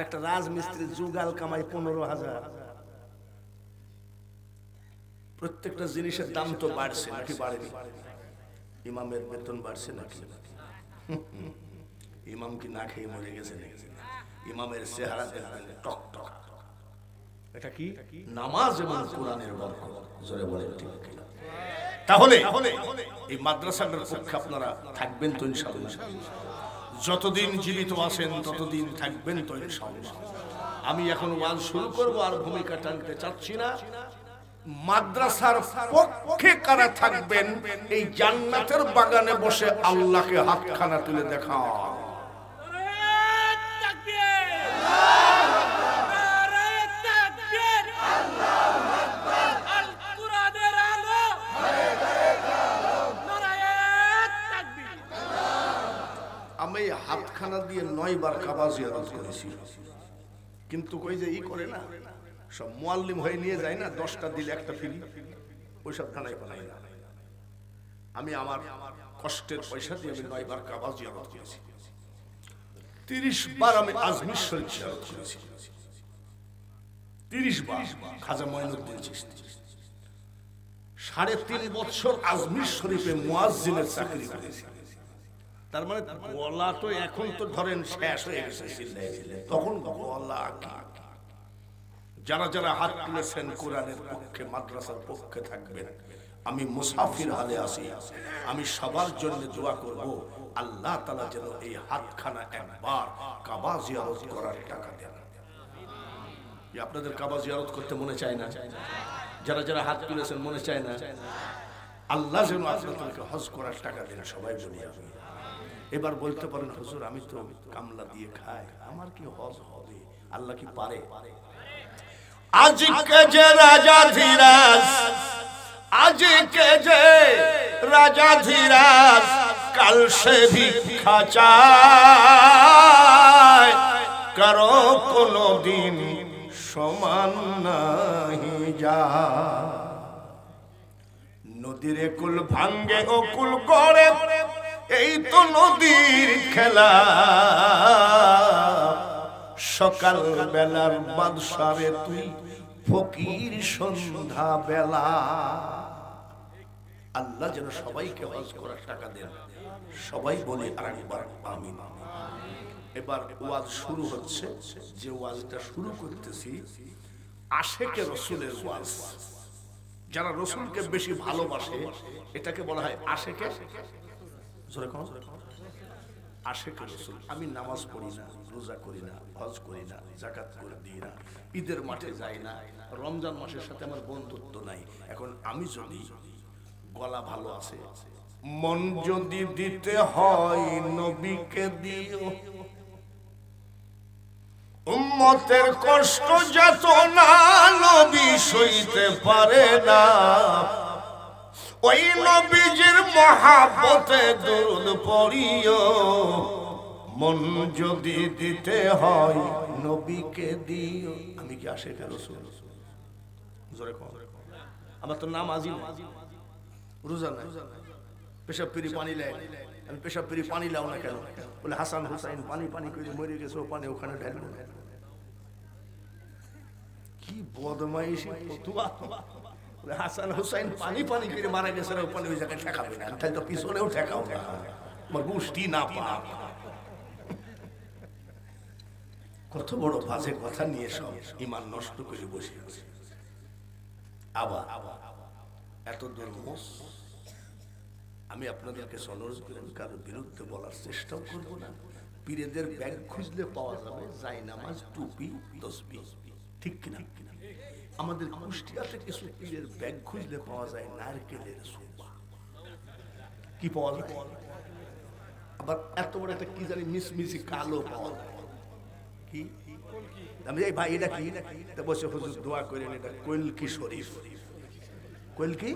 একটা রাজমিস্ত্রি যুগাল কামাই 15,000। প্রত্যেকটা জিনিসের দাম তো বাড়ছে নাকি বাড়েনি? ইমামের বেতন বাড়ছে নাকি? ইমাম কি না খেয়ে মরে গেছে নাকি? ইমামের চেহারা দেখবেন টক টক। এটা কি? নামাজ এবং কোরআনের বরকত। জোরে বলেন ঠিক কিনা? তাহলে এই মাদ্রাসাটার পক্ষে আপনারা থাকবেন তো ইনশাআল্লাহ? যতদিন জীবিত আছেন ততদিন থাকবেন তো ইনশাআল্লাহ? আমি এখন ওয়াজ শুরু করব, আর ভূমিকা টানতে চাচ্ছি না। মাদ্রাসার পক্ষে কারা থাকবেন এই জান্নাতের বাগানে বসে আল্লাহকে হাতখানা তুলে দেখা? আমি হাতখানা দিয়ে 9 বার কাবা জিয়ারত করেছি, কিন্তু কই যে ই করে না, সব মুআল্লিম হয়ে নিয়ে যায় না, 10টা দিলে একটা ফ্রি, ওইসব খানায় বানাই না। আমি আমার কষ্টের পয়সা দিয়ে আমি 9 বার কাবা জিয়ারত করেছি। 30 বার আমি আজমির শরীফ জিয়ারত করেছি, 30 বার। খাজা মঈনুদ্দিন চিশতি 3.5 বছর আজমির শরীফে মুয়াজ্জিনের চাকরি করেছি। তার মানে গলা তো এখন তো ধরেন শেষ হয়ে গেছে, তখন গলা কি। যারা যারা হাত তুলেছেন কোরআনের পক্ষে, মাদ্রাসার পক্ষে থাকবেন, আমি মুসাফির হালে আছি, আমি সবার জন্য দোয়া করব আল্লাহ তাআলা যেন এই হাতখানা একবার কাবা জিয়ারত করার টাকা দেন। আপনাদের কাবা জিয়ারত করতে মনে চায় না? যারা যারা হাত তুলেছেন মনে চায় না? আল্লাহ যেন আপনাদেরকে হজ করার টাকা দেন। সবাই বলি আমি। এবার বলতে পারেন হুজুর আমি তো কামলা দিয়ে খাই, আমার কি হজ হবে? আল্লাহ কি পারে? আজকে যে রাজা ধীরাজ, আজকে যে রাজা ধীরাজ, কাল সে ভিক্ষা চায়, কারো কোনো দিন সমান নাহি যায়। নদীর কুল ভাঙ্গে ও কুল গড়ে, এই তো নদীর খেলা। সকাল বেলার বাদশারে তুই ফকির সন্ধ্যা বেলা। আল্লাহ যেন সবাইকে হজ করার টাকা দেন। সবাই বলে আরেকবার আমিন। এবার ওয়াজ শুরু হচ্ছে। যে ওয়াজটা শুরু করতেছি আশেকে রসুলের ওয়াজ। যারা রসুলকে বেশি ভালোবাসে এটাকে বলা হয় আশেকে। আশেকে রসুল। আমি নামাজ পড়ি না, রোজা করি না, হজ করি না, যাকাত করে দিই না, ঈদের মাঠে যাই না, রমজান মাসের সাথে আমার বন্ধুত্ব নাই। এখন আমি যদি গলা ভালো আছে, মন যদি দিতে হয় নবীকে দিও। উম্মতের কষ্ট যত না নবী সইতে পারে না, ওই নবীজির মহাব্বতে দরুদ পড়িও। মন যদি দিতে হয় নবীকে দিও। আমি কি আশেকে রাসূল? জোরে কও। আমার তো নাম আজিম, রোজা নাই, পেশাব পিরি পানি লাই। আমি পেশাব পিরি পানি লাও না কেন? বলে হাসান হুসাইন পানি পানি করে মরে গেছে, ও পানি ওখানে ঢালবো। কি বদমাইশি ফতুয়া! হাসান হুসাইন পানি পানি করে মারা গেছে, ও পানি ওই জায়গায় ঠেকাবে না, তাই তো পিছনেও ঠেকাও না, আমার গোষ্ঠী না পা। কত বড় বাজে কথা নিয়ে সব ইমান নষ্ট করে বসে আছে। আবার এত দুর্মোষ। আমি আপনাদেরকে অনুরোধ করেন কারোর বিরুদ্ধে বলার চেষ্টাও করব না। পীরেদের ব্যাগ খুঁজলে পাওয়া যাবে জায়নামাজ, টুপি, তসবিহ, ঠিক কিনা? আমাদের কুষ্টিয়াতে কিছু পীরের ব্যাগ খুঁজলে পাওয়া যায় নারকেলের সুপা। কি পাওয়া যায়? আবার এত বড় একটা কি জানি মিসমিসি কালো পাওয়া যায়। কি আমি এই ভাই এটা কি? তা বসে হুজুর দোয়া করেন, এটা কলকি শরীফ। কলকি?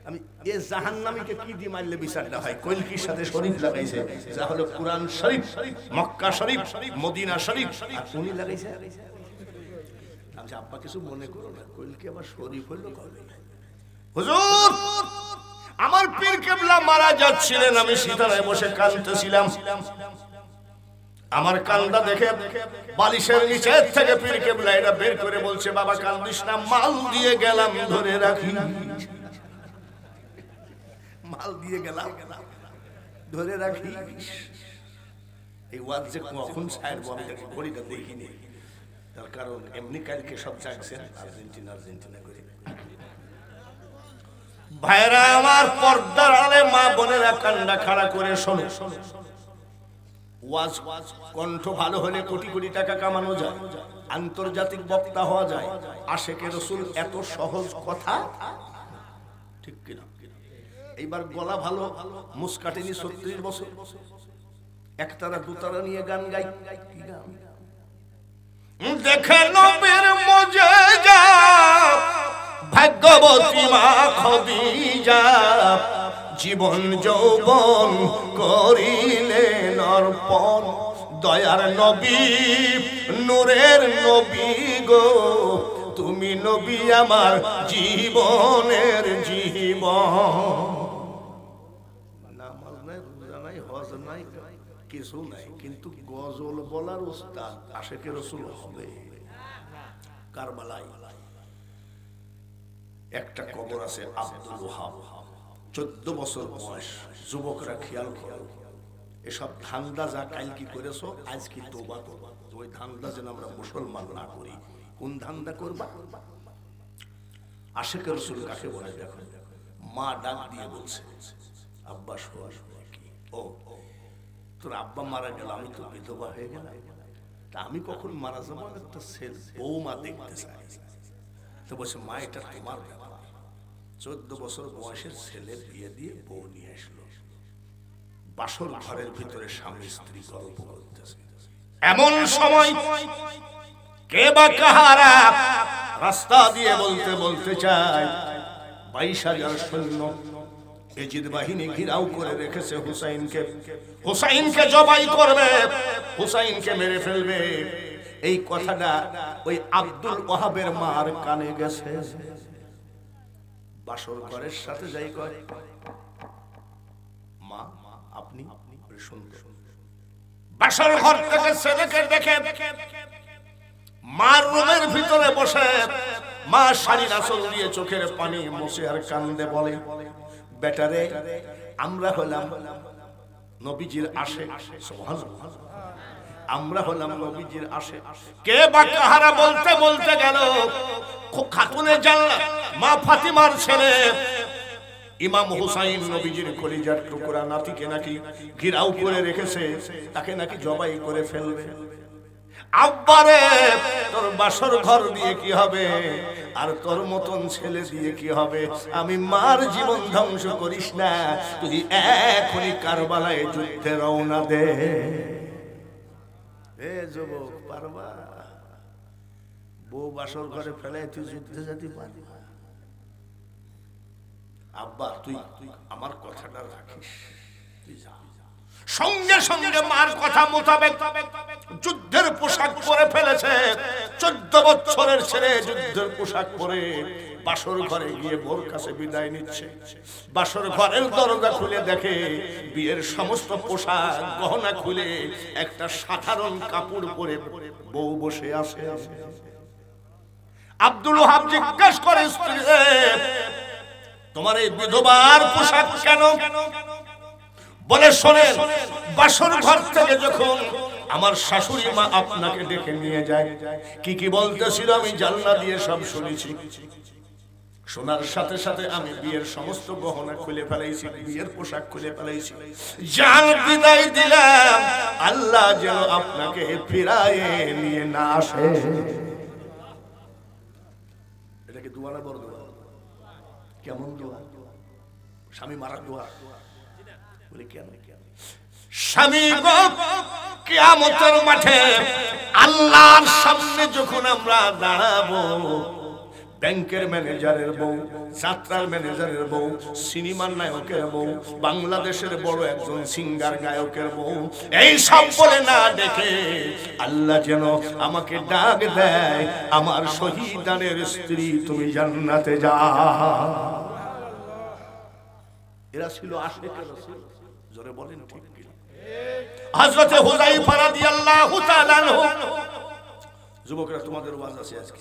আমি এ জাহান্নামীকে কি দিয়ে মারলে বিচারটা হয়? কলকির সাথে শরীফ লাগাইছে, যা হলো কুরআন শরীফ, মক্কা শরীফ, মদিনা শরীফ, আর উনি লাগাইছে। আচ্ছা আব্বা কিছু মনে করো না, কলকি আবার শরীফ হলো কবে? হুজুর আমার পীর কেবলা মারা যাচ্ছিলেন, আমি সিতারায় বসে কাঁদতেছিলাম। আমার কান্দা দেখে বালিশের নিচে থেকে পীর কেবলা এটা বের করে বলছে, বাবা কান্দিস না, মাল দিয়ে গেলাম ধরে রাখি, মাল দিয়ে গেলাম ধরে রাখি। এই ওয়াজ যে কখন ছাড়বো আমি ঘড়িটা দেখিনি, তার কারণ এমনি কালকে সব জাগছেন আর্জেন্টিনা আর্জেন্টিনা করে। ভাইরা আমার, পর্দার আলে মা বোনেরা কান্না খাড়া করে শোনো। ওয়াজ কণ্ঠ ভালো হলে কোটি কোটি টাকা কামানো যায়, আন্তর্জাতিক বক্তা হওয়া যায়। আশেকে রসুল এত সহজ কথা, ঠিক কিনা? এইবার গলা ভালো, মুস্কাটিনি ৩৬ বছর, একতারা দুতারা নিয়ে গান গাই। কি গান? দেখে নবীর মুজিজা ভাগ্যবতী মা খদিজা, জীবন যৌবন করিলেন অর্পণ, দয়ার নবী নূরের নবী গো, তুমি নবী আমার জীবনের জীবন। নামাজ নাই, রোজা নাই, হজ নাই, কিছু নাই, কিন্তু গজল বলার উস্তাদ আশেকে রসুল হবে। কারবালায় একটা কবর আছে আব্দুল ওহাব, 14 বছর বয়স। যুবকরা খেয়াল করো, এসব ধান্দা যা কাল কি করেছো আজ কি তওবা করবা, ওই ধান্দা যেন আমরা মুসলমান না করি। কোন ধান্দা করবা? আশেকে রসুল কাকে বলে দেখো। মা ডাক দিয়ে বলছে, আব্বা শোয়া কি? ও তোর আব্বা মারা গেল, আমি তো বিধবা হয়ে গেলাম, তা আমি কখন মারা যাবো? একটা ছেলে বৌমা দেখতে চাই। তো বলছে, মা এটা তোমার ব্যাপার। 14 বছর বয়সের ছেলে বিয়ে দিয়ে বউ নিয়ে আসলো, বাসর ঘরের ভিতরে স্বামী স্ত্রী গল্প করতেছে। এমন সময় কে বা কাহারা রাস্তা দিয়ে বলতে বলতে চায়, 22,000 সৈন্য এজিদ বাহিনী ঘিরাও করে রেখেছে হুসাইনকে, হুসাইনকে জবাই করবে, হুসাইনকে মেরে ফেলবে। এই কথাটা ওই আব্দুল ওহাবের মার কানে গেছে। বাসর ঘরের সাথে যাই করে, মা আপনি শুনতে। বাসর ঘর থেকে ছেলেকে দেখে মার রুমের ভিতরে বসে মা শাড়ির আঁচল দিয়ে চোখের পানি মুছে আর কান্দে বলে, বেটারে আমরা হলাম নবীজির আশে, সুবহানাল্লাহ, আমরা হলাম নবীজির আশে। কে বা কাহারা বলতে বলতে গেল, খাতুনে জান্নাত মা ফাতিমার ছেলে ইমাম হুসাইন নবীজির কলিজার টুকরা নাতিকে নাকি ঘিরাও করে রেখেছে, তাকে নাকি জবাই করে ফেলবে। আব্বারে তোর বাসর ঘর দিয়ে কি হবে, আর তোর মতন ছেলে দিয়ে কি হবে? আমি মার জীবন ধ্বংস করিস না, তুই এখনই কারবালায় যুদ্ধে রওনা দে। এ যুবক, পারবা? বউ বাসর ঘরে ফেলে তুই যুদ্ধে যেতে পারবি? আব্বা তুই আমার কথাটা রাখিস, তুই যা। সঙ্গে সঙ্গে মার কথা মোতাবেক যুদ্ধের পোশাক পরে ফেলেছে। 14 বছরের ছেলে যুদ্ধের পোশাক পরে বাসর ঘরে গিয়ে বোর কাছে বিদায় নিচ্ছে। বাসর ঘরের দরজা খুলে দেখে বিয়ের সমস্ত পোশাক গহনা খুলে একটা সাধারণ কাপড় পরে বউ বসে আছে। আব্দুল ওহাব জিজ্ঞাসা করে, স্ত্রীকে তোমার এই বিধবার পোশাক কেন? বলে, শোনেন, বাসর ঘর থেকে যখন আমার শাশুড়ি মা আপনাকে ডেকে নিয়ে যায়, কি কি বলতেছিল আমি জানলা দিয়ে সব শুনেছি। শোনার সাথে সাথে আমি বিয়ের সমস্ত গহনা খুলে ফেলাইছি, বিয়ের পোশাক খুলে ফেলাইছি। জান বিদায় দিলাম, আল্লাহ যেন আপনাকে ফিরায়ে নিয়ে না আসে। এটা কি দোয়া না বড় দোয়া? কেমন দোয়া? স্বামী মারার দোয়া? বলে কেন? স্বামী গো, কিয়ামতের মাঠে আল্লাহর সামনে যখন আমরা দাঁড়াবো, ব্যাংকের ম্যানেজারের বউ, যাত্রার ম্যানেজারের বউ, সিনেমার নায়কের বউ, বাংলাদেশের বড় একজন সিঙ্গার গায়কের বউ, এই সব বলে না ডেকে আল্লাহ যেন আমাকে ডাক দেয়, আমার শহীদানের স্ত্রী তুমি জান্নাতে যাও। এরা ছিল আশিকের রাসূল। জোরে বলেন ঠিক কি? হযরতে হুযায়ফা রাদিয়াল্লাহু তাআলা আনহু, যুবকরা তোমাদের ওয়াজ আছে আজকে,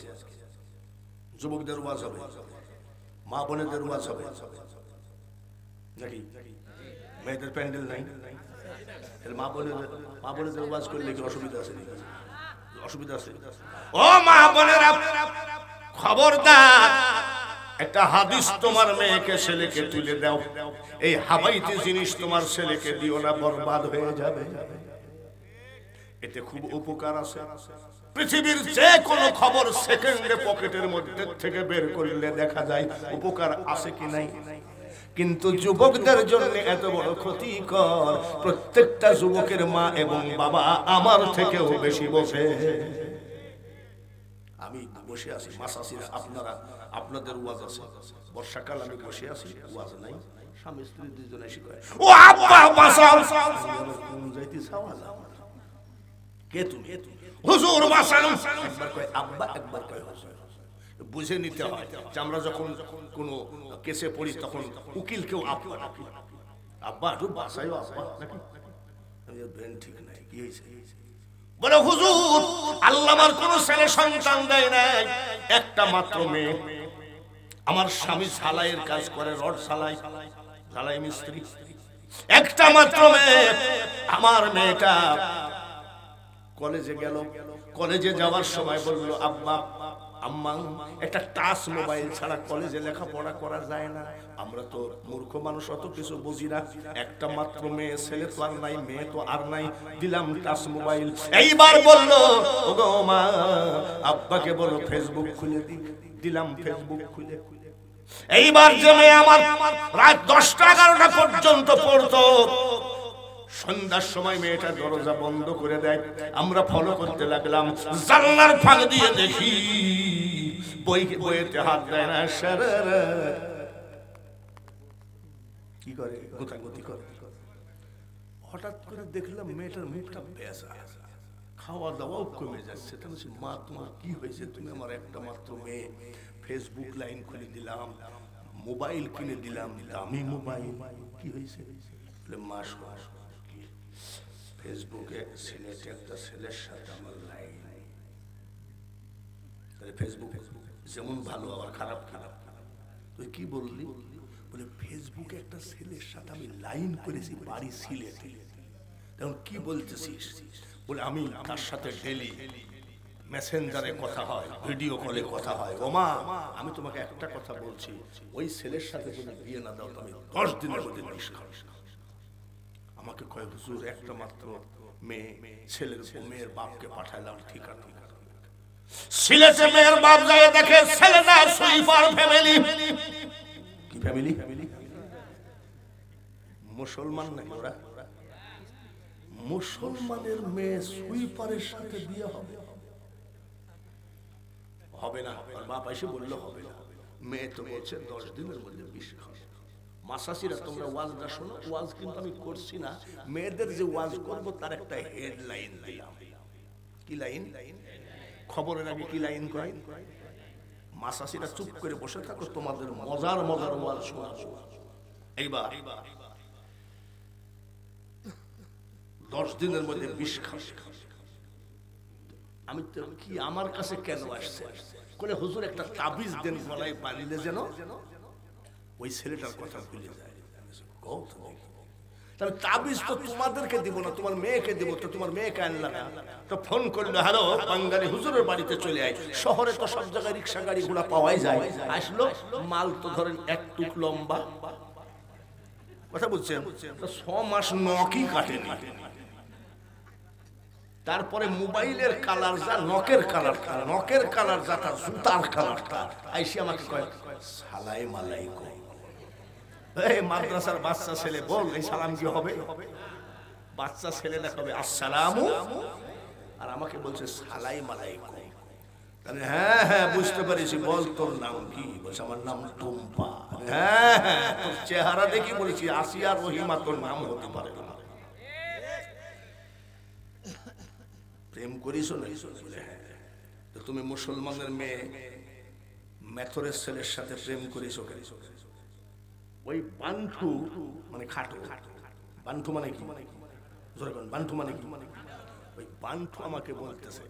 যুবকদের ওয়াজ হবে, মা বোনেদের ওয়াজ হবে নাকি? মেয়েদের প্যান্ডেল নাই, মা বোনেদের ওয়াজ করলে কি অসুবিধা আছে? অসুবিধা আছে? ও মা বোনেরা খবরদার, একটা হাদিস তোমার মেয়েকে ছেলেকে তুলে দাও, এই হাবাইতি জিনিস তোমার ছেলেকে দিও না, বরবাদ হয়ে যাবে। এতে খুব উপকার আছে। পৃথিবীর যে কোনো খবর সেকেন্ডে পকেটের মধ্যে থেকে বের করলে দেখা যায় উপকার আছে কি নাই। কিন্তু যুবকদের জন্য এত বড় ক্ষতিকর, প্রত্যেকটা যুবকের মা এবং বাবা আমার থেকেও বেশি বসে। আমি বসে আছি মাসাসিরা, আপনারা আপনাদের ওয়াজ আছে, বর্ষাকাল আমি বসে আছি, ওয়াজ নাই, স্বামী স্ত্রী দুজনে শিখায়, ও আব্বা বাঁচাও, কোন যাইতে চাওয়া যাও, কে তুমি হুজুর বাঁচাও, একবার কয় আব্বা, একবার কয় হুজুর। বুঝে নিতে হয় যে আমরা যখন কোনো কেসে পড়ি তখন উকিলকেও আব্বা ডাকি, আব্বা একটু বাঁচাইও আব্বা নাকি? ব্রেন ঠিক নাই, কি হয়েছে? বলে হুজুর আল্লাহ আমার কোন ছেলে সন্তান দেয় নাই, একটা মাত্র মেয়ে, আমার স্বামী ঝালাইয়ের কাজ করে, রড ঝালাই, ঝালাই মিস্ত্রি, একটা মাত্র মেয়ে, আমার মেয়েটা কলেজে গেল, কলেজে যাওয়ার সময় বলল আব্বা আম্মা একটা টাচ মোবাইল ছাড়া কলেজে লেখাপড়া করা যায় না। আমরা তো মূর্খ মানুষ, অত কিছু বুঝি না, একটা মাত্র মেয়ে, ছেলে তো আর নাই, মেয়ে তো আর নাই, দিলাম টাচ মোবাইল। এইবার বললো ওগো মা আব্বাকে বলো ফেসবুক খুলে দিলাম ফেসবুক খুলে। এইবার যে মেয়ে আমার রাত 10টা 11টা পর্যন্ত পড়তো, সন্ধ্যার সময় মেয়েটা দরজা বন্ধ করে দেয়, আমরা ফলো করতে লাগলাম, জানলার ফাঁক দিয়ে দেখি বইতে হাত দেয় না, কি করে গোতাগতি করে। হঠাৎ করে দেখলাম মেয়েটার মুখটা বেজা, খাওয়া দাওয়াও কমে যাচ্ছে। তাহলে মা তোমার কি হয়েছে? তুমি আমার একটা মাত্র মেয়ে, ফেসবুক লাইন খুলে দিলাম, মোবাইল কিনে দিলাম, দামি মোবাইল, কি হয়েছে? মা ফেসবুকে সিলেটে একটা ছেলের সাথে আমার লাইন, ফেসবুক যেমন ভালো আবার খারাপ খারাপ। তুই কি বললি? বলে ফেসবুকে একটা ছেলের সাথে আমি লাইন করেছি, বাড়ি সিলেটে। তখন কি বলতেছিস? বলে আমি তার সাথে ডেলি মেসেঞ্জারে কথা হয়, ভিডিও কলে কথা হয়। ও মা আমি তোমাকে একটা কথা বলছি, ওই ছেলের সাথে যদি বিয়ে না দাও তো আমি 10 দিনের মধ্যে বিষ খাবো। আমাকে কয় হুজুর একটা মাত্র মেয়ে, ছেলের মেয়ের বাপকে পাঠাইলাম ঠিকানা, সিলেটে মেয়ের বাপ যায় দেখে ছেলেটা সুইপার ফ্যামিলি। কি ফ্যামিলি? মুসলমান নাই ওরা, মুসলমানের মেয়ে সুইপারের সাথে বিয়ে হবে? হবে না। আর বাপ এসে বললো হবে না, মেয়ে তো বলছে 10 দিনের মধ্যে বিষ খাবে। মাসাসিরা তোমরা ওয়াজটা শোনো, ওয়াজ কিন্তু আমি করছি না, মেয়েদের যে ওয়াজ করবো তার একটা হেডলাইন দিলাম। কি লাইন? খবরের আগে কি লাইন কয়? মাসাসিরা চুপ করে বসে থাকো, তোমাদের মজার মজার ওয়াজ শোনাবো। এইবার 10 দিনের মধ্যে বিষ খাবে। আমি তো কি, আমার কাছে কেন আসছে? বলে হুজুর একটা তাবিজ দেন, গলায় বাঁধিলে যেন ওই ছেলেটার কথা ভুলে যায়। তাহলে তাবিজ তো তোমাদেরকে দিব না, তোমার মেয়েকে দিব। তো তোমার মেয়েকে আনলা না, তো ফোন করলো, হ্যালো বাঙালি হুজুরের বাড়িতে চলে আয়। শহরে তো সব জায়গায় রিক্সা গাড়ি ঘোড়া পাওয়াই যায়। আসলো, মাল তো ধরেন এক টুক লম্বা, কথা বলছেন, 6 মাস নখই কাটেনি। তারপরে মোবাইলের কালার যা, নখের কালার, নখের কালার যা, তার জুতার কালারটা। আইসি আমাকে কয় সালাই মালাইকুম। এই মাদ্রাসার বাচ্চা ছেলে বল, এই সালাম কি হবে? বাচ্চা ছেলে দেখাবে আসসালামু, আর আমাকে বলছে সালাই মালাইকুম। তাহলে হ্যাঁ হ্যাঁ বুঝতে পারিছি, বল তোর নাম কি? বলছে আমার নাম টুম্পা। হ্যাঁ হ্যাঁ, তোর চেহারা দেখি বলেছি আসিয়া রহিমা তোর নাম হতে পারে না। প্রেম করিস না? বলে হ্যাঁ। তো তুমি মুসলমানের মেয়ে মেথরের ছেলের সাথে প্রেম করিস? ওই বান্টু মানে খাটো, বান্টু মানে কি? বান্টু মানে কি? ওই বান্টু আমাকে বলতেছে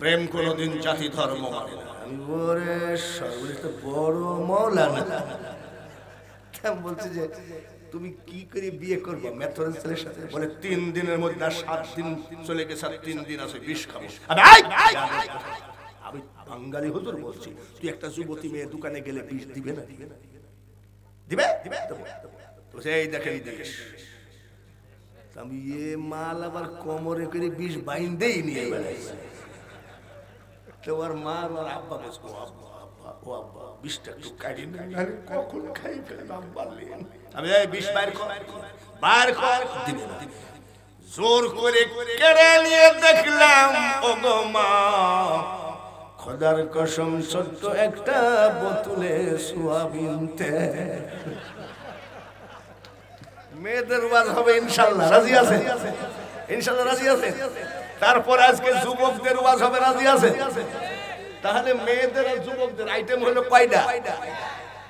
প্রেম কোনদিন জাতি ধর্ম মানে না। আমি ওরে সর্বনিষ্ঠ বড় মৌলানা বলছে যে তুমি কি করে বিয়ে করবে মেথরের ছেলের সাথে? বলে 3 দিনের মধ্যে 7 দিন চলে গেছে, 3 দিন আছে বিষ খাবো। আমি বাঙালি হুজুর বলছি, তুই একটা যুবতী মেয়ে দোকানে গেলে বিষ দিবে না? দিবে? তো সেই দেখেন দেশ আমি এ মাল আবার কোমরে করে বিষ বাইন্দেই নিয়ে বেড়াইছে। তোমার মা আর আব্বা বলছে ও আব্বা ও আব্বা বিষটা একটু কাটি না, কখন খাই ফেলাম বললেন। আমি এই বিষ বাইর কর দিবে না। জোর করে কেড়ে নিয়ে দেখলাম ও গো মা, খোদার কসম ছোট্ট একটা বোতলে সোয়াবিন তেল। মেয়েদের ওয়াজ হবে ইনশাআল্লাহ, রাজি আছে? ইনশাআল্লাহ রাজি আছে? তারপর আজকে যুবকদের ওয়াজ হবে, রাজি আছে? তাহলে মেয়েদের আর যুবকদের আইটেম হলো কয়টা?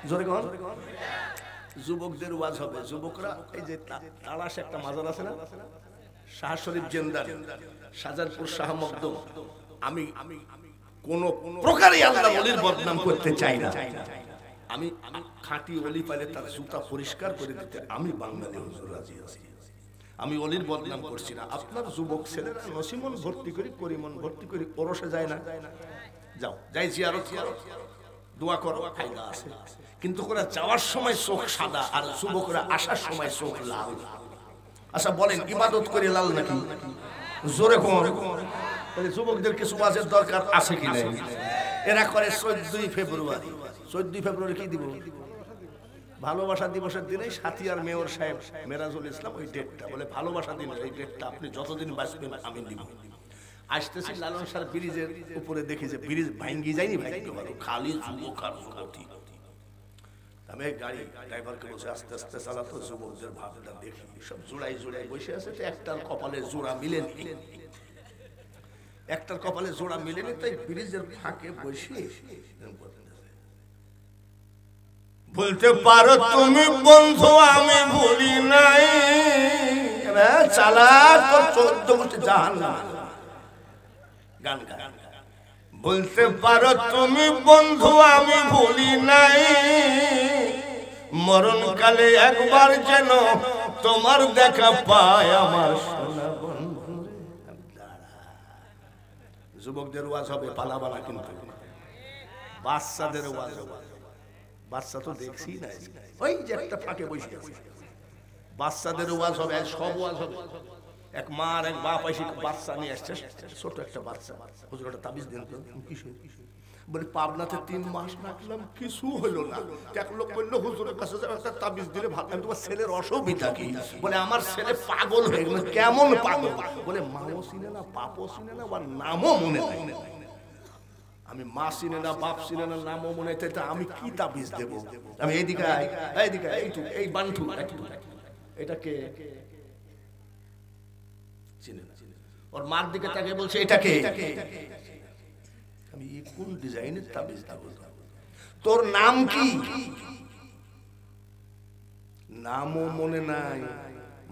জোরে কোন? যুবকদের ওয়াজ হবে। যুবকরা এই যে তালাশ একটা মাজার আছে না, শাহ শরীফ জেন্দার, শাহজাদপুর শাহ মকদুম। আমি কোন প্রকারে আল্লাহ ওলির বদনাম করতে চাই না। আমি খাঁটি ওলি পাইলে তার জুতা পরিষ্কার করে দিতে আমি বাঙালি হুজুর রাজি আছি। আমি ওলির বদনাম করছি না। আপনার যুবক ছেলেরা নসিমন ভর্তি করি, করিমন ভর্তি করি, ওরসে যায় না? যাও, যাই জিয়ারত করো, দোয়া করো, ফায়দা আছে। কিন্তু ওরা যাওয়ার সময় চোখ সাদা আর যুবকরা আসার সময় চোখ লাল। আচ্ছা বলেন, ইবাদত করে লাল নাকি? জোরে কোন? যুবকদের কিছু ওয়াজের দরকার আছে কি নাই? এরা করে 14 ফেব্রুয়ারি। 14 ফেব্রুয়ারি কি দিব? ভালোবাসা দিবসের দিনে সাথিয়ার মেয়র সাহেব মেরাজুল ইসলাম ওই ডেটটা বলে ভালোবাসা দিন, এই ডেটটা আপনি যতদিন বাঁচবেন আমি দিব। আসতেছি লালন সার ব্রিজের উপরে দেখি যে ব্রিজ ভাঙ্গি যায়নি, ভাঙ্গি ভালো খালি যুবক আর যুবতী। আমি গাড়ি ড্রাইভারকে বলছি আস্তে আস্তে চালাতো, যুবকদের ভাবটা দেখি সব জোড়াই জোড়াই বসে আছে। তো একটার কপালে জোড়া মিলেনি, একটার কপালে জোড়া মিলেনি, তাই ব্রিজের ফাঁকে বসে বলতে পারো তুমি বন্ধু আমি ভুলি নাই, চালাক তোর 14 গোষ্ঠী জাহান্নাম। গান গান বলতে পারো তুমি বন্ধু আমি ভুলি নাই, মরণকালে একবার যেন তোমার দেখা পায় আমার সোনা বন্ধু। যুবকদের ওয়াজ হবে পালাবালা, কিন্তু বাচ্চাদের ওয়াজ হবে। বাচ্চা তো দেখছি না, ওই যে একটা ফাঁকে বসে আছে। বাচ্চাদের ওয়াজ হবে, সব ওয়াজ হবে। এক মা আর এক বাপ এসে বাচ্চা নিয়ে আসছে, ছোট একটা বাচ্চা। হুজুর একটা তাবিজ দেন তো। বলে পাবনাতে 3 মাস রাখলাম, কিছু হলো না। এক লোক বললো হুজুরের কাছে একটা তাবিজ দিলে ভালো। আমি তোমার ছেলের অসুবিধা কি? বলে আমার ছেলে পাগল হয়ে গেল। কেমন পাগল? বলে মাও চিনে না, বাপও চিনে না, বা নামও মনে নাই। আমি মা চিনে না, বাপ চিনে না, নামও মনে নাই, আমি কি তাবিজ দেব? আমি এইদিকে এইদিকে এই বান্টু এটাকে চিনে না। ওর মার দিকে তাকে বলছে এটাকে। আমি কোন ডিজাইনের তাবিজ দেব? তোর নাম কি? নামও মনে নাই,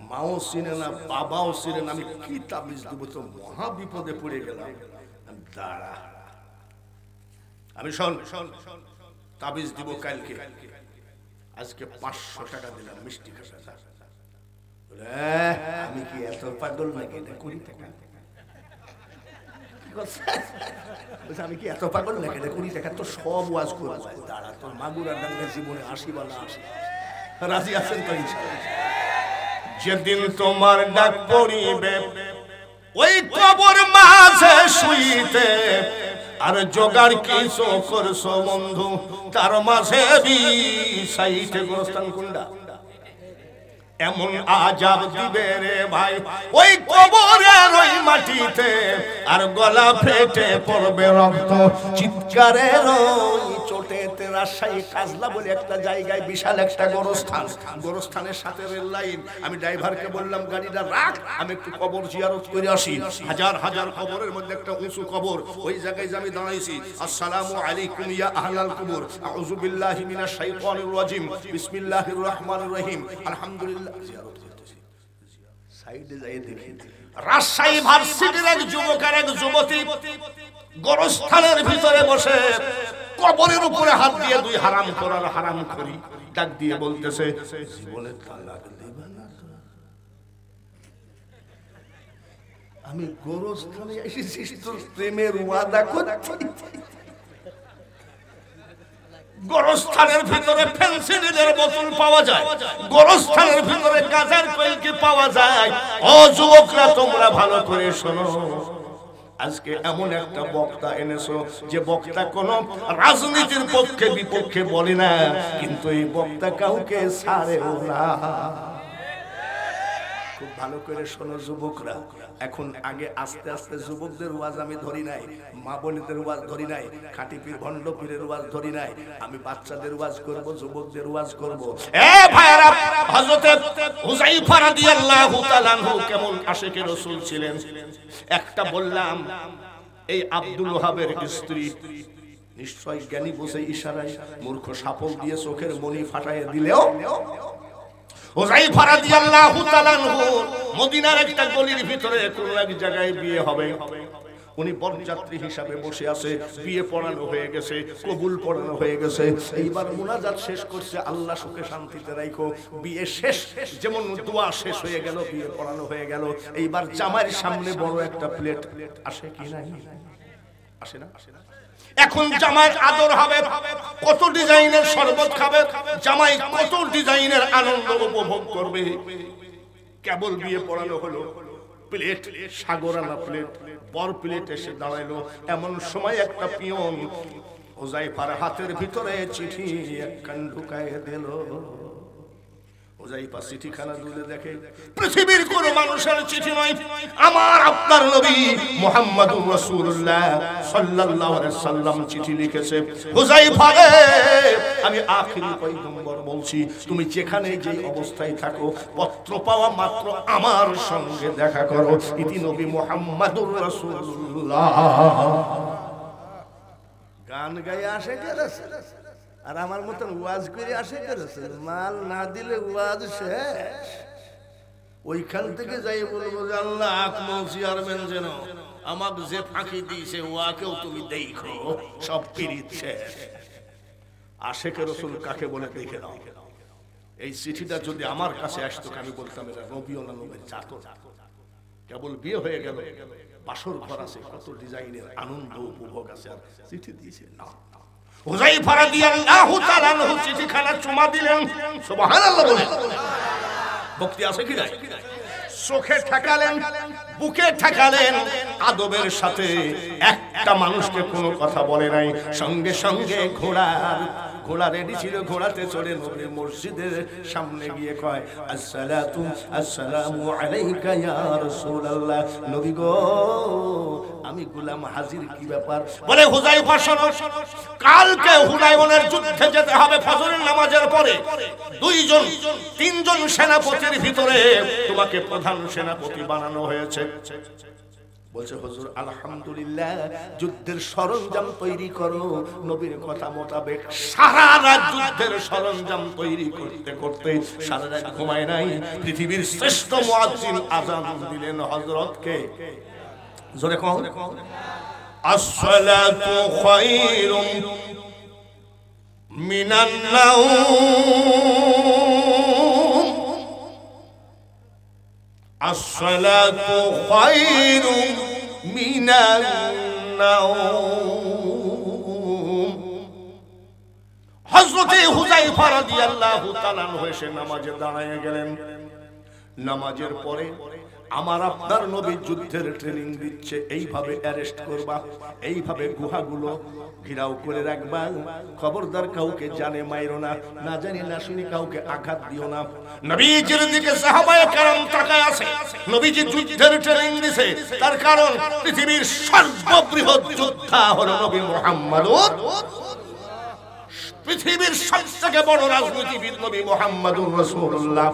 মাও চিনে না, বাবাও চিনে না, আমি কি তাবিজ দেব? তো মহা বিপদে পড়ে গেলাম। দাঁড়া, আমি শোন তাবিজ দিব কালকে। আজকে 500 টাকা দিলাম, মিষ্টি খাসা। আমি কি এত পাগল নাকি? 20 টাকা। আমি কি এত পাগল নাকি? 20 টাকা তো সব ওয়াজ করবো। দাঁড়া, তোর মাগুরা ডাঙ্গা জীবনে 80 বালা আসে। রাজি আছেন তো? যেদিন তোমার ডাক পড়িবে ওই কবর মাঝে শুইতে, আর জোগাড় কিছু করছো বন্ধু তার মাঝে বিষাইতে। গোরস্থান কুন্ডা এমন আজাব দিবে রে ভাই ওই কবরের ওই মাটিতে, আর গলা ফেটে পড়বে রক্ত চিৎকারের ওই চোটেতে। রাজশাহী কাজলা বলে একটা জায়গায় বিশাল একটা গোরস্থান, গোরস্থানের সাথে রেল লাইন। আমি ড্রাইভারকে বললাম গাড়িটা রাখ, আমি একটু কবর জিয়ারত করে আসি। হাজার হাজার কবরের মধ্যে একটা উঁচু কবর, ওই জায়গায় আমি দাঁড়াইছি। আসসালামু আলাইকুম ইয়া আহলাল কুবুর, আউযু বিল্লাহি মিনাশ শাইতানির রাজিম, বিসমিল্লাহির রহমানির রহিম, আলহামদুলিল্লাহ। জিয়ারত করতেছি, সাইডে যাই দেখি রাজশাহী ভার্সিটির এক যুবক আর এক যুবতী গোরস্থানের ভিতরে বসে কবরের উপরে হাত দিয়ে দুই হারাম করার হারাম করি ডাক দিয়ে বলতেছে জীবনে তালাক দিবে না তো? আমি গোরস্থানে এসেছি তোর প্রেমের ওয়াদা করছি। গোরস্থানের ভিতরে ফেন্সিডিলের বোতল পাওয়া যায়, গোরস্থানের ভিতরে গাঁজার কয়েলকি পাওয়া যায়। ও যুবকরা তোমরা ভালো করে শোনো, আজকে এমন একটা বক্তা এনেছো যে বক্তা কোন রাজনীতির পক্ষে বিপক্ষে বলে না, কিন্তু এই বক্তা কাউকে ছাড়েও না। খুব ভালো করে শোনো যুবকরা, এখন আগে আস্তে আস্তে যুবকদের ওয়াজ আমি ধরি নাই, মা বোনদের ওয়াজ ধরি নাই, খাঁটি পীর ভণ্ড পীরের ওয়াজ ধরি নাই। আমি বাচ্চাদের ওয়াজ করব, যুবকদের ওয়াজ করব। এ ভাইরা, হযরত হুযায়ফা রাদিয়াল্লাহু তাআলা আনহু কেমন আশিকে রাসূল ছিলেন। একটা বললাম এই আব্দুল ওহাবের স্ত্রী নিশ্চয় জ্ঞানী বসে ইশারায় মূর্খ সাপল দিয়ে চোখের মনি ফাটায় দিলেও হুযায়ফা রাদিয়াল্লাহু তাআলা আনহু মদিনার একটা গলির ভিতরে কোন এক জায়গায় বিয়ে হবে। উনি বরযাত্রী হিসাবে বসে আছে, বিয়ে পড়ানো হয়ে গেছে, কবুল পড়ানো হয়ে গেছে। এইবার মুনাজাত শেষ করছে, আল্লাহ সুখে শান্তিতে রাখো। বিয়ে শেষ, যেমন দোয়া শেষ হয়ে গেল, বিয়ে পড়ানো হয়ে গেল। এইবার জামাইয়ের সামনে বড় একটা প্লেট আসে কি নাই? আসে না? এখন জামাইয়ের আদর হবে, কত ডিজাইনের শরবত খাবে, জামাই কত ডিজাইনের আনন্দ উপভোগ করবে। কেবল বিয়ে পড়ানো হলো, প্লেট সাগরানা প্লেট, বর প্লেট এসে দাঁড়াইলো। এমন সময় একটা পিয়ন হুযায়ফার হাতের ভিতরে চিঠি একখান ঢুকায় দিল। হুযায়ফা চিঠিখানা তুলে দেখে পৃথিবীর কোন মানুষের চিঠি নয়, আমার আপনার নবী মুহাম্মদুর রাসূলুল্লাহ সাল্লাল্লাহু আলাইহি সাল্লাম চিঠি লিখেছে। হুযায়ফা রে, আমি আখিরি পয়গম্বর বলছি, তুমি যেখানে যেই অবস্থায় থাকো, পত্র পাওয়া মাত্র আমার সঙ্গে দেখা করো। ইতি নবী মুহাম্মদুর রাসূলুল্লাহ। গান গায়ে আসে গেছে আর আমার মতন ওয়াজ করে আসে গেছে, মাল না দিলে ওয়াজ শেষ। ওইখান থেকে যাই বলবো যে আল্লাহ আকমল চেয়ারম্যান যেন আমাকে যে ফাঁকি দিয়েছে ওয়াকেও তুমি দেখো, সব পিরিত শেষ। আশেকে রাসূল কাকে বলে দেখে নাও। এই চিঠিটা যদি আমার কাছে আসতো, আমি বলতাম এটা নবীওয়ালা নবীর চাদর। কেবল বিয়ে হয়ে গেল, বাসর ঘর আছে, কত ডিজাইনের আনন্দ উপভোগ আছে, আর চিঠি দিয়েছে না। হুযায়ফা রাদিয়াল্লাহু তাআলা আনহু চিঠিখানা চুমা দিলেন। সুবহানাল্লাহ বলেন। ভক্তি আছে কি নাই? চোখে ঠেকালেন, বুকে ঠেকালেন, আদবের সাথে একটা মানুষকে কোনো কথা বলে নাই। সঙ্গে সঙ্গে ঘোড়া রেডি ছিল, ঘোড়াতে চড়ে নবী মসজিদের সামনে গিয়ে কয় আসসালামু আলাইকা ইয়া রাসূলুল্লাহ। নবী গো, আমি গোলাম হাজির, কি ব্যাপার? বলে হুযায়ফা শোনো, কালকে হুনাইনের যুদ্ধে যেতে হবে ফজরের নামাজের পরে। 3জন সেনাপতির ভিতরে তোমাকে প্রধান সেনাপতি বানানো হয়েছে। বলছে হুজুর আলহামদুলিল্লাহ, যুদ্ধের সরঞ্জাম তৈরি করো। নবীর কথা মোতাবেক সারা রাত যুদ্ধের সরঞ্জাম তৈরি করতে করতে সারা রাত ঘুমায় নাই। পৃথিবীর শ্রেষ্ঠ মুয়াজ্জিন আযান দিলেন হযরতকে। জোরে কও, আসসালাতু খায়রুম মিনান নাওম, আসসালাতু খায়রুম মিনান নাওম। হযরতে হুযায়ফা রাদিয়াল্লাহু তাআলা আনহু এসে নামাজে দাঁড়ায় গেলেন। নামাজের পরে আমার আপনার নবী যুদ্ধের ট্রেনিং দিচ্ছে, এইভাবে অ্যারেস্ট করবা, এইভাবে গুহাগুলো ঘিরাও করে রাখবা, খবরদার কাউকে জানে মাইরো না, না জানি না শুনি কাউকে আঘাত দিও না। নবীজির দিকে সাহাবায়ে কেরাম তাকায় আছে। নবীজি যুদ্ধের ট্রেনিং দিছে, তার কারণ পৃথিবীর সর্ববৃহৎ যোদ্ধা হলো নবী মুহাম্মদ, পৃথিবীর সবথেকে বড় রাজনীতিবিদ নবী মুহাম্মদুর রাসূলুল্লাহ।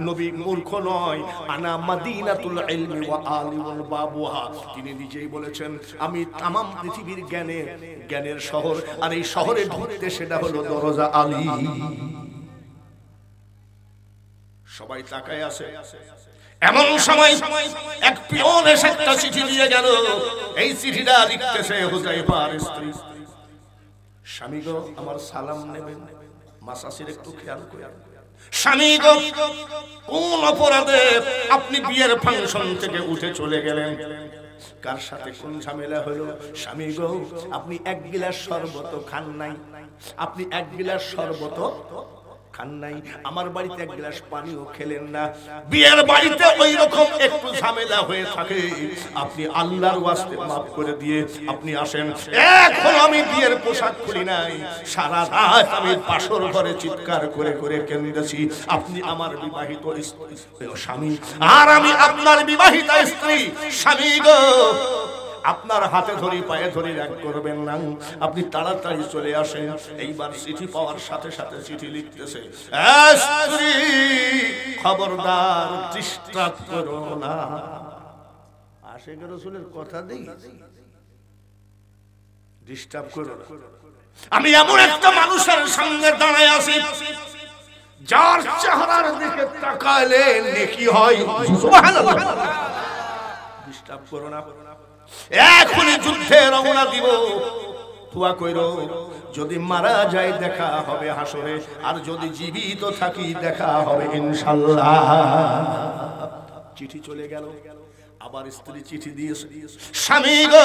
নবী মূর্খ নয়, আনা মাদিনাতুল ইলমি ওয়া আলিমুল বাবুহা। তিনি নিজেই বলেছেন, আমি तमाम পৃথিবীর জ্ঞানের শহর, আর এই শহরে ঢুকতে সেটা হলো দরজা আলী। সবাই তাকায় আছে। এমন সময় এক পিয়ন এসে একটা চিঠি দিয়ে গেল। এই চিঠিটা লিখতেছে হুযায়ফার স্ত্রী, স্বামী গো আমার সালাম নেবেন, মাসাসির একটু খেয়াল করে। স্বামী গো কোন অপরাধে আপনি বিয়ের ফাংশন থেকে উঠে চলে গেলেন? কার সাথে কোন ঝামেলা হলো? স্বামী গো আপনি এক গিলাস শরবত খান নাই, আপনি এক গিলাস শরবত খান নাই, আমার বাড়িতে এক গ্লাস পানিও খেলেন না। বিয়ের বাড়িতে ওই রকম একটু ঝামেলা হয়ে থাকে, আপনি আল্লাহর ওয়াস্তে মাফ করে দিয়ে আপনি আসেন। এখন আমি বিয়ের পোশাক খুলি নাই, সারা রাত আমি বাসর ঘরে চিৎকার করে করে কেঁদেছি। আপনি আমার বিবাহিত স্বামী আর আমি আপনার বিবাহিত স্ত্রী। স্বামী গো আপনার হাতে ধরি পায়ে ধরি রাগ করবেন না, আপনি তাড়াতাড়ি চলে আসেন। এইবার চিঠি পাওয়ার সাথে সাথে চিঠি লিখতেছে, স্ত্রী খবরদার ডিস্টার্ব করো না। আশিকের রাসূলের কথা দেই, ডিস্টার্ব করো না। আমি এমন একটা মানুষের সামনে দাঁড়ায় আছি যার চেহারার দিকে তাকালে নেকি হয়। সুবহানাল্লাহ। ডিস্টার্ব করো না। এখনই যুদ্ধে রওনা দিব, দোয়া কইরো যদি মারা যায় দেখা হবে হাসরে, আর যদি জীবিত থাকি দেখা হবে ইনশাআল্লাহ। চিঠি চলে গেল। আবার স্ত্রী চিঠি দিয়েছে, স্বামী গো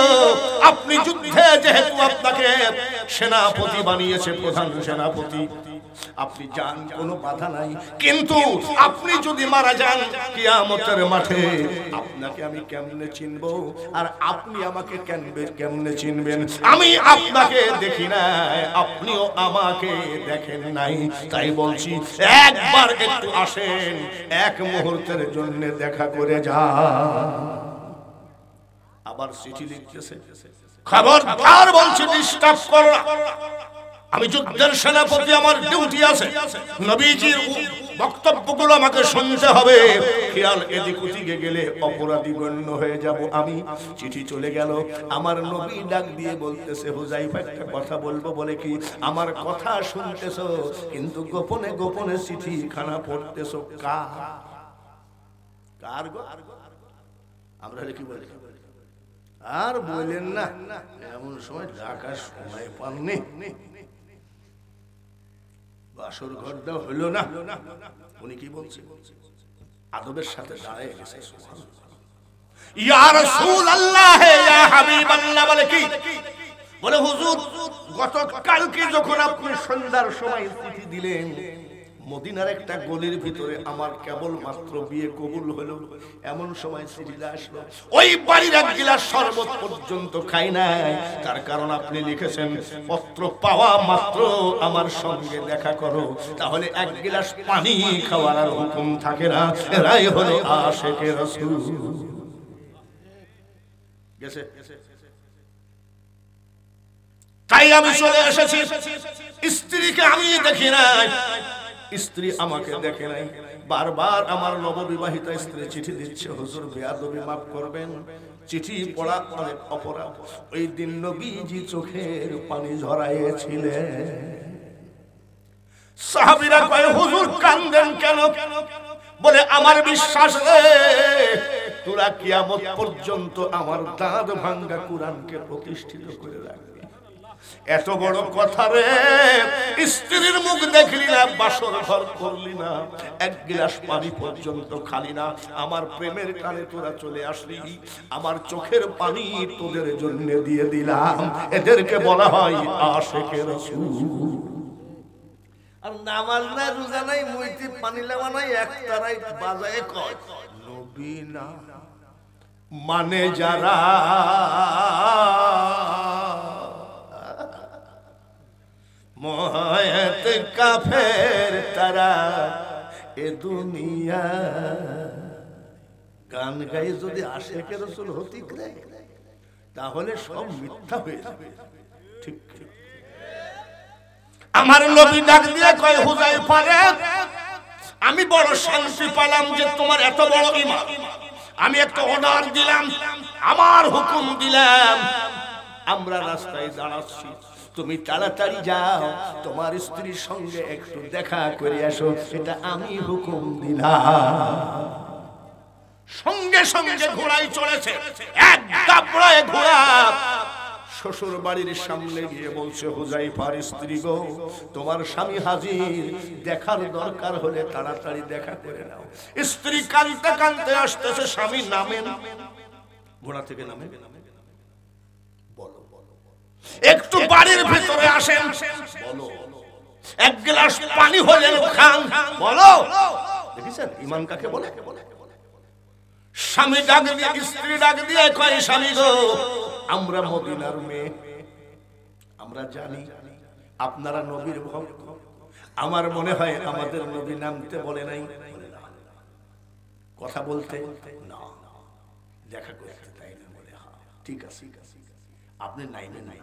আপনি যুদ্ধে যেহেতু আপনাকে সেনাপতি বানিয়েছে, প্রধান সেনাপতি, আপনি যান কোনো বাধা নাই, কিন্তু আপনি যদি মারা যান কিয়ামতের মাঠে আপনাকে আমি কেমনে চিনবো আর আপনি আমাকে কেমনে চিনবেন? আমি আপনাকে দেখি নাই, আপনিও আমাকে দেখেন নাই, তাই বলছি একবার একটু আসেন, এক মুহূর্তের জন্য দেখা করে যান। আবার চিঠি লিখতেছে, খবরদার বলছি ডিস্টার্ব করো না, আমি যুদ্ধের সেনাপতি, আমার ডিউটি আছে, নবীজির বক্তব্যগুলো আমাকে শুনতে হবে। খেয়াল এদিক ওদিকে গেলে অপরাধী গণ্য হয়ে যাব আমি। চিঠি চলে গেল। আমার নবী ডাক দিয়ে বলতেছে, হুযায়ফা একটা কথা বলবো বলে কি আমার কথা শুনতেছো, কিন্তু গোপনে গোপনে চিঠি খানা পড়তেছো কার গো? আমরা কি বলি? আর বলেন না, এমন সময় ডাকার সময় পাননি, বাসর ঘরটা হলো না। উনি কি বলছে? আদবের সাথে দাঁড়িয়ে গেছে, ইয়া রাসূলুল্লাহ ইয়া হাবিবাল্লাহ, বলে কি? বলে হুজুর গতকালকে যখন আপনি সন্ধ্যার সময় চিঠি দিলেন, মদিনার একটা গলির ভিতরে আমার কেবল মাত্র বিয়ে কবুল হলো, এমন সময় চিঠিটা আসলো, ওই বাড়ির এক গিলাস শরবত পর্যন্ত খাই নাই। তার কারণ আপনি লিখেছেন পত্র পাওয়া মাত্র আমার সঙ্গে দেখা করো, তাহলে এক গিলাস পানি খাওয়ার আর হুকুম থাকে না। এরাই হলো আশিকে রাসূল। গেছে, তাই আমি চলে এসেছি। স্ত্রীকে আমি দেখি নাই, স্ত্রী আমাকে দেখে নাই। বারবার আমার নববিবাহিত স্ত্রী চিঠি দিচ্ছে, হুজুর বেয়াদবি মাফ করবেন, চিঠি পড়া অনেক অপরাধ। ওই দিন নবীজি চোখের পানি ঝরাইয়েছিলেন। সাহাবীরা কয়, হুজুর কান্দেন কেন? বলে আমার বিশ্বাস রে, তোরা কিয়ামত পর্যন্ত আমার দাঁত ভাঙ্গা কোরআনকে প্রতিষ্ঠিত করে রাখবে। এত বড় কথা রে, স্ত্রীর মুখ দেখলি না, বাসর ঘর করলি না, এক গ্লাস পানি পর্যন্ত খালি না, আমার প্রেমের কানে তোরা চলে আসলি, আমার চোখের পানি তোদের জন্য দিয়ে দিলাম। এদেরকে বলা হয় আশিকে রাসূল। আর নামাজ নাই, রোজা নাই, মুইতে পানি লেওয়া নাই, একতারাই বাজায় কয় নবী না মানে যারা, মোহায়েত কাফের তারা এ দুনিয়া। গান গাই যদি আশিকে রাসূল হতি তাহলে সব মিথ্যা হয়ে যাবে। ঠিক আমার নবী ডাক দিয়ে কয়, হুযায়ফা রে, আমি বড় শান্তি পেলাম যে তোমার এত বড় ঈমান। আমি একটা অর্ডার দিলাম, আমার হুকুম দিলাম, আমরা রাস্তায় দাঁড়াচ্ছি, তুমি তাড়াতাড়ি যাও, তোমার স্ত্রীর সঙ্গে একটু দেখা করে আসো, এটা আমি হুকুম দিলাম। সঙ্গে সঙ্গে ঘোড়ায় চলেছে, এক দাপড়ায় ঘোড়া শ্বশুর বাড়ির সামনে গিয়ে বলছে, হুযায়ফার স্ত্রী গো, তোমার স্বামী হাজির, দেখার দরকার হলে তাড়াতাড়ি দেখা করে নাও। স্ত্রী কাঁদতে কাঁদতে আসতেছে, স্বামী নামেন, ঘোড়া থেকে নামে, বলো একটু বাড়ির ভিতরে আসেন, বলো এক গ্লাস পানি হলেন খান, বলো। দেখেছেন ঈমান কাকে বলে? স্বামী ডাক দিয়ে, স্ত্রী ডাক দিয়ে কয়, স্বামী গো, আমরা মদিনার মেয়ে, আমরা জানি আপনারা নবীর ভক্ত, আমার মনে হয় আমাদের নবী নামতে বলে নাই, কথা বলতে না, দেখা করতে তাই না, বলে হ্যাঁ ঠিক আছে, আপনি নাইবে নাই,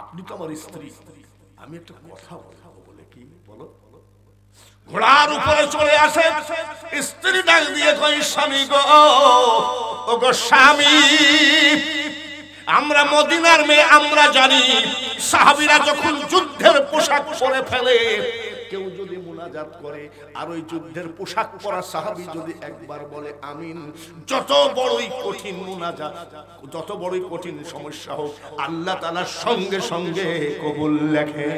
আপনি তো আমার স্ত্রী, আমি একটা কথা বলবো, বলে কি বলো। ঘোড়ার উপরে চলে আসে, স্ত্রী ডাক দিয়ে কই, স্বামী গো, ও গো স্বামী, আমরা মদিনার মেয়ে, আমরা জানি সাহাবীরা যখন যুদ্ধের পোশাক পরে ফেলে, কেউ যদি মুনাজাত করে আর ওই যুদ্ধের পোশাক পরা সাহাবী যদি একবার বলে আমিন, যত বড়ই কঠিন মুনাজাত, যত বড়ই কঠিন সমস্যা হোক, আল্লাহ তাআলা সঙ্গে সঙ্গে কবুল লেখে।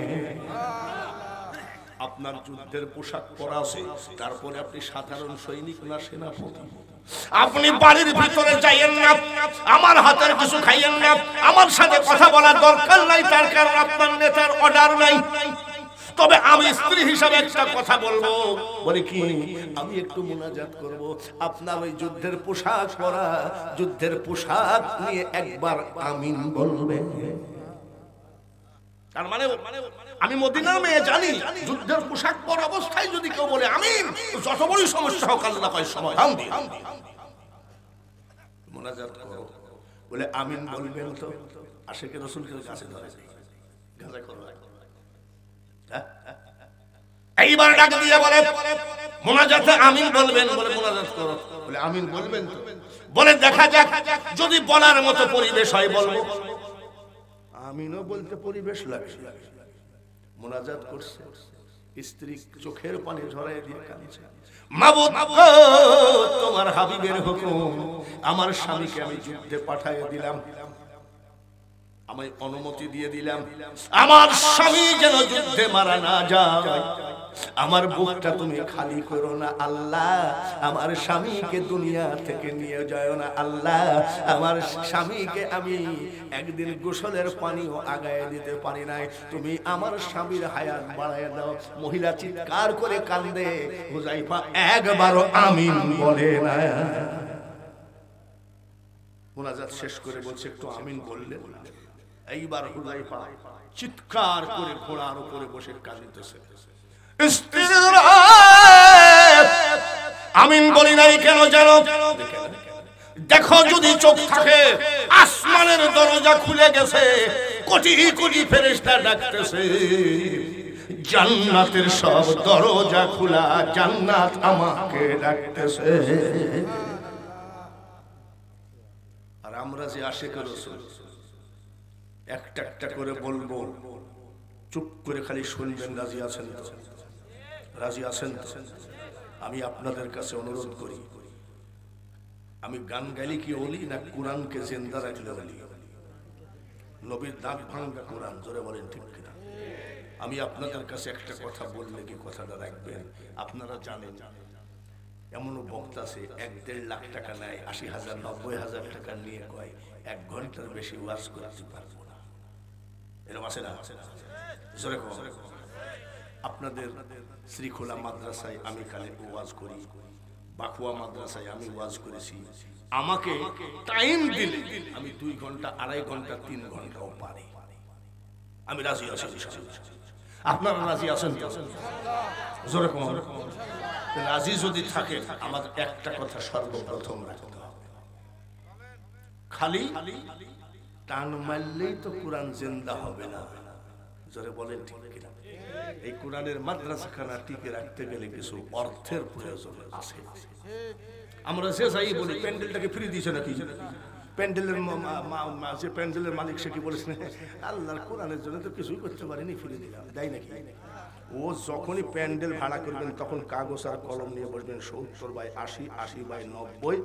আপনার যুদ্ধের পোশাক পরা আছে, তারপরে আপনি সাধারণ সৈনিক না সেনাপতি, আপনি বাড়ির ভিতরে যাইয়েন না, আমার হাতের কিছু খাইয়েন না, আমার সাথে কথা বলার দরকার নাই, তার কারণ আপনার নেতার অর্ডার নাই। তবে আমি স্ত্রী হিসাবে একটা কথা বলবো, বলে কি, আমি একটু মুনাজাত করব, আপনার ওই যুদ্ধের পোশাক পরা, যুদ্ধের পোশাক নিয়ে একবার আমিন বলবেন। তার মানে আমি মদিনার মেয়ে জানি, যুদ্ধের পোশাক পরা অবস্থায় যদি কেউ বলে আমিন, যত বড় সমস্যা হোক আল্লাহ কয় সমাধান দিয়ে মুনাজাত করো, বলে আমিন বলবেন তো। আশিকে রাসূলকে কাছে ধরে গাজা করো, এইবার ডাক দিয়ে বলে মুনাজাতে আমিন বলবেন, বলে মুনাজাত করো, বলে আমিন বলবেন তো, বলে দেখা যাক যদি বলার মতো পরিবেশ হয় বলবো। আমিনও বলতে পরিবেশ লাগে, মুনাজাত করছে, স্ত্রী চোখের পানি ঝরায় দিয়ে কাঁদছে, মাবুদ তোমার হাবিবের হুকুম, আমার স্বামীকে আমি যুদ্ধে পাঠিয়ে দিলাম, আমি অনুমতি দিয়ে দিলাম, আমার স্বামী যেন যুদ্ধে মারা না যায়, আমার বুকটা তুমি খালি করো না আল্লাহ, আমার স্বামীকে দুনিয়া থেকে নিয়ে যায় না আল্লাহ, আমার স্বামীকে আমি একদিন গোসলের পানিও আগায় দিতে পারি নাই, তুমি আমার স্বামীর হায়াত বাড়ায় দাও। মহিলা চিৎকার করে কান্দে, হুযায়ফা একবারও আমিন বলে না। মুনাজাত শেষ করে বলছে একটু আমিন বললেন না। এইবার হুযায়ফা চিৎকার করে ঘোড়ার উপরে বসে কাঁদতেছে, আমিন বলি নাই কেন জানো? দেখো যদি চোখ থাকে, আসমানের দরজা খুলে গেছে, কোটি কোটি ফেরেশতা ডাকতেছে, জান্নাতের সব দরজা খোলা, জান্নাত আমাকে ডাকতেছে। আর আমরা যে আশিকে রাসূল একটা একটা করে বলবো, চুপ করে খালি শুনবেন। রাজি আছেন তো? রাজি আছেন তো? আমি আপনাদের কাছে অনুরোধ করি, আমি গান গাইলে কি ওলি না কোরআনকে জিন্দা রাখলে ওলি? নবীর দাঁত ভাঙ্গা কোরআন, জোরে বলেন ঠিক কিনা? আমি আপনাদের কাছে একটা কথা বললে কি কথাটা রাখবেন? আপনারা জানেন এমনও বক্তা আছে 1-1.5 লাখ টাকা নেয়, 80,000 90,000 টাকা নিয়ে কয় 1 ঘন্টার বেশি ওয়াজ করতে পারবো না। এরকম আছে না? জোরে কও। আপনাদের শ্রীখোলা মাদ্রাসায় আমি কালে ওয়াজ করি, বাকুয়া মাদ্রাসায় আমি ওয়াজ করেছি, আমাকে টাইম দিলে আমি 2 ঘন্টা 2.5 ঘন্টা 3 ঘন্টাও পারি। আমি রাজি আছি। আপনারা রাজি আছেন তো? জোরে কও। রাজি যদি থাকে আমাদের একটা কথা সর্বপ্রথম রাখতে হবে, খালি টান মারলেই তো কোরআন জিন্দা হবে না। জোরে বলেন ঠিক কিনা? এই কোরআনের মাদ্রাসাখানা টিকে রাখতে গেলে কিছু অর্থের প্রয়োজন আছে। আমরা যে যাই বলি প্যান্ডেলটাকে ফ্রি দিয়েছে নাকি? প্যান্ডেলের যে প্যান্ডেলের মালিক সে কি বলেছেন, আল্লাহর কোরআনের জন্য তো কিছুই করতে পারিনি, ফিরে দিলাম, তাই নাকি? ও যখনই প্যান্ডেল ভাড়া করবেন তখন কাগজ আর কলম নিয়ে বসবেন 70/80, 80/90।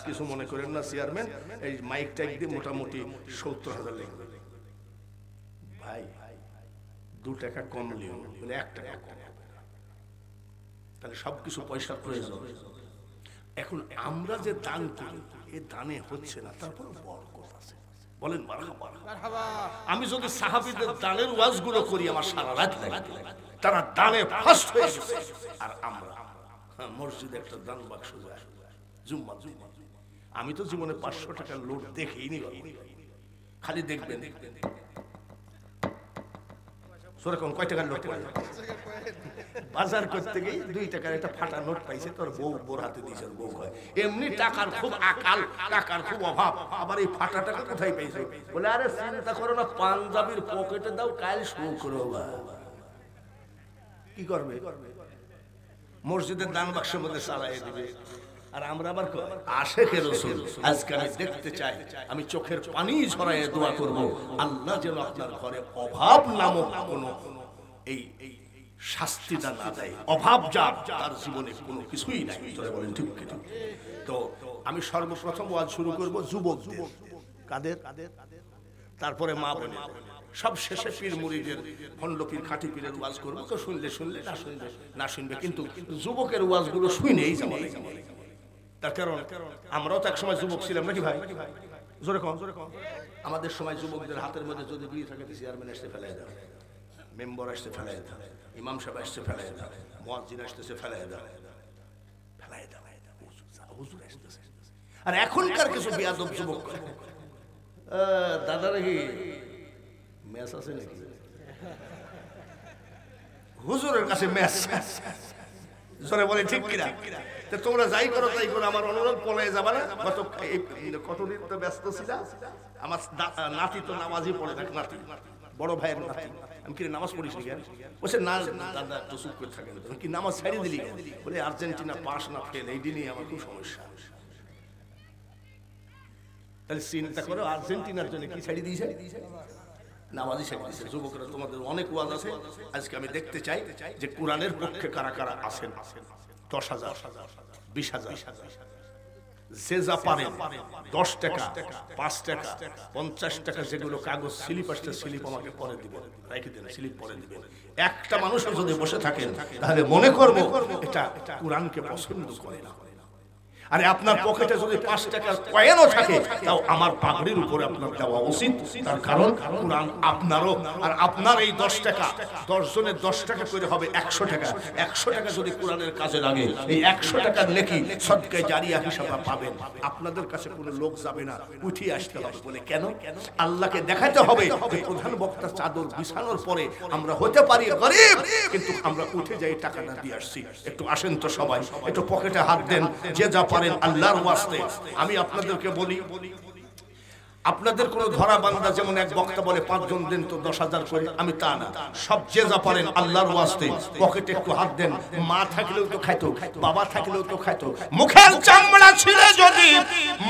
কিছু মনে করেন না চেয়ারম্যান, এই মাইক টাইক দিয়ে মোটামুটি 70,000 লিখবেন। ভাই 2 টাকা কম লিও, বলে 1 টাকা কম, তাহলে সবকিছু পয়সার প্রয়োজন। এখন আমরা যে দান করি, এ দানে হচ্ছে না, তারপর বরকত আছে, বলেন মারহাবা। আমি যদি সাহাবীদের দানের ওয়াজগুলো করি, আমার সারা রাত লাগে, তারা দানে ফার্স্ট হয়ে গেছে। আর আমরা মসজিদে একটা দান বাক্স যায়, জুম্মা, আমি তো জীবনে 500 টাকার লোড দেখিনি, খালি দেখবেন সেরকম কয় টাকার নোট পাই, বাজার করতে গিয়ে 2 টাকার একটা ফাটা নোট পাইছে, তোর বউ বোর হাতে দিয়েছে, বউ কয় এমনি টাকার খুব আকাল, টাকার খুব অভাব, আবার এই ফাটা টাকা কোথায় পাইছে? বলে আরে চিন্তা করো না, পাঞ্জাবির পকেটে দাও, কাল শো করো। কি করবে? মসজিদের দান বাক্সের মধ্যে চালাই দিবে। আর আমরা আবার আশেকে রাসূল, আজকে আমি দেখতে চাই, আমি চোখের পানি ঝরাইয়ে দোয়া করব, আল্লাহ যেন আপনার ঘরে অভাব নামক কোনো এই শাস্তিটা না দেয়। অভাব যার, তার জীবনে কোনো কিছুই নাই, বলেন ঠিক কিনা? তো আমি সর্বপ্রথম ওয়াজ শুরু করব যুবকদের। কাদের? তারপরে মা বোনের, সব শেষে পীর মুরিদের, ভণ্ড পীর, খাঁটি পীরের ওয়াজ করবো। তো শুনলে শুনলে, না শুনলে না শুনবে, কিন্তু যুবকের ওয়াজগুলো শুনেই যাবে। তার কারণ আমরাও তো এক সময় যুবক ছিলাম, নাকি ভাই? জোরে কম। আমাদের সময় যুবকদের হাতের মধ্যে যদি বিড়ি থাকে, চেয়ারম্যান আসতে ফেলাই দাও, মেম্বার আসতে ফেলাই দাও, ইমাম সাহেব আসতে ফেলাই দাও, মুয়াজ্জিন আসতেছে ফেলাই দাও, হুজুর আসতেছে। আর এখনকার কিছু বেয়াদব যুবক, দাদা নাকি ম্যাচ আছে নাকি, হুজুরের কাছে ম্যাচ, জোরে বলে ঠিক কিনা? তোমরা যাই করো তাই করো, আমার অনুরোধ পলায় যাবা না। কতদিন তো ব্যস্ত ছিলাম, আমার নাতি তো নামাজই পড়ে থাকে, নাতি বড় ভাইয়ের নাতি। আমি কি নামাজ পড়িস কেন? বলছে না দাদা, একটু চুপ করে থাকেন। কি নামাজ ছাড়িয়ে দিলি? বলে আর্জেন্টিনা পাস না ফেল, এই দিনই আমার খুব সমস্যা। তাহলে চিন্তা করো, আর্জেন্টিনার জন্য কি ছাড়িয়ে দিয়েছে? নামাজই ছেড়ে দিয়েছে। যুবকরা, তোমাদের অনেক ওয়াজ আছে, আজকে আমি দেখতে চাই যে কোরআনের পক্ষে কারা কারা আছেন। 10,000, 20,000, যে যা পারেন, 10 টাকা, 5 টাকা, 50 টাকা, যেগুলো কাগজ স্লিপ আসছে, স্লিপ আমাকে পরে দিবেন, রেখে দেন, স্লিপ পরে দিবেন। একটা মানুষও যদি বসে থাকেন, তাহলে মনে করবো এটা কোরআনকে পছন্দ করে না। আরে আপনার পকেটে যদি 5 টাকার কয়েনও থাকে, তাও আমার পাগড়ির উপরে আপনার দেওয়া উচিত। তার কারণ কোরআন আপনারও, আর আপনার এই 10 টাকা, 10 জনের 10 টাকা করে হবে 100 টাকা। 100 টাকা যদি কোরআনের কাজে লাগে, এই 100 টাকার নেকি সদকায়ে জারিয়া হিসাবে পাবেন। আপনাদের কাছে কোনো লোক যাবে না, উঠিয়ে আসতে হবে। বলে কেন? আল্লাহকে দেখাতে হবে যে প্রধান বক্তার চাদর বিছানোর পরে আমরা হতে পারি গরিব, কিন্তু আমরা উঠে যাই টাকাটা দিয়ে আসছি। একটু আসেন তো সবাই, একটু পকেটে হাত দেন, যে যা পারেন আল্লাহর ওয়াস্তে। আমি আপনাদেরকে বলি, আপনাদের কোন ধরা বান্দা, যেমন এক বক্তা বলে 5 জন দেন তো 10,000 করে, আমি তা না। সব যে যা পারেন আল্লাহর ওয়াস্তে পকেটে একটু হাত দেন। মা থাকলেও তো খাইতো, বাবা থাকলেও তো খাইতো। মুখের চামড়া ছিঁড়ে যদি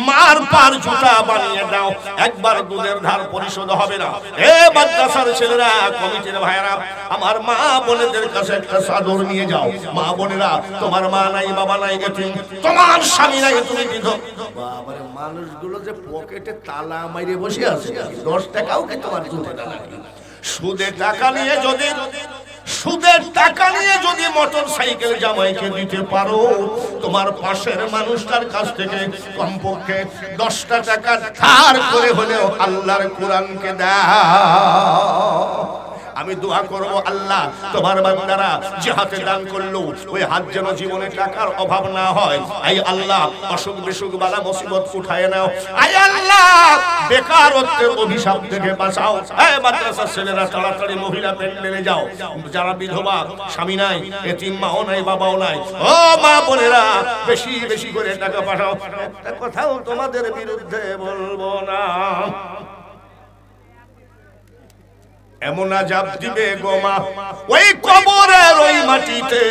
মার পার জুতা বানিয়ে দাও, একবার দুধের ধার পরিশোধ হবে না। এ মাদ্রাসার ছেলেরা, কমিটির ভাইরা, আমার মা বোনেদের কাছে একটা চাদর নিয়ে যাও। মা বোনেরা, তোমার মা নাই, বাবা নাই, এতিম, তোমার স্বামী নাই, তুমি বিধবা। বাবারে, মানুষগুলো যে পকেটে তালা মাইরে বসে আছে, 10 টাকাও কি তোমার জুতে না লাগে? সুদের টাকা নিয়ে যদি মোটর সাইকেল জামাইকে দিতে পারো, তোমার পাশের মানুষটার কাছ থেকে কমপক্ষে 10 টাকা ধার করে হলেও আল্লাহর কোরআনকে দাও। আমি দোয়া করব, আল্লাহ তোমার বান্দারা যে হাতে দান করলো, ওই হাত যেন জীবনে টাকার অভাব না হয়। আই আল্লাহ, অসুখ বিসুখ বালা মুসিবত উঠায় নাও। আই আল্লাহ, বেকারত্বের অভিশাপ থেকে বাঁচাও। এই মাদ্রাসার ছেলেরা তাড়াতাড়ি মহিলা প্যান্ডেলে যাও। যারা বিধবা, স্বামী নাই, এতিম মাও নাই, বাবাও নাই, ও মা বোনেরা, বেশি বেশি করে টাকা পাঠাও। একটা কথাও তোমাদের বিরুদ্ধে বলবো না। এমন আযাব দিবে গো মা, ওই কবরের ওই মাটিতে।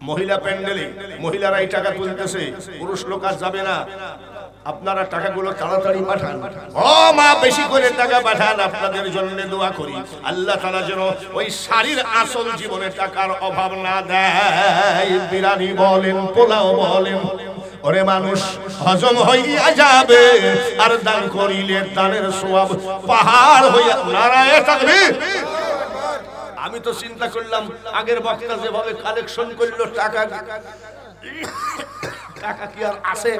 মহিলা প্যান্ডেলে মহিলারাই টাকা তুলতেছে, পুরুষ লোক আর যাবে না। আপনারা টাকাগুলো তাড়াতাড়ি পাঠান। ও মা, বেশি করে টাকা পাঠান, আপনাদের জন্য দোয়া করি আল্লাহ তাআলা যেন ওই শাড়ির আসল জীবনে টাকার অভাব না দেয়। বিরিয়ানি বলেন, পোলাও বলেন, ওরে মানুষ হজম হইয়া যাবে, আর দান করিলে দানের সওয়াব পাহাড় হইয়া। নারায়ে তাকবীর। আমি তো চিন্তা করলাম আগের বক্তা যেভাবে কালেকশন করলো টাকা, টাকা কি আর আছে?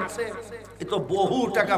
এ তো বহু টাকা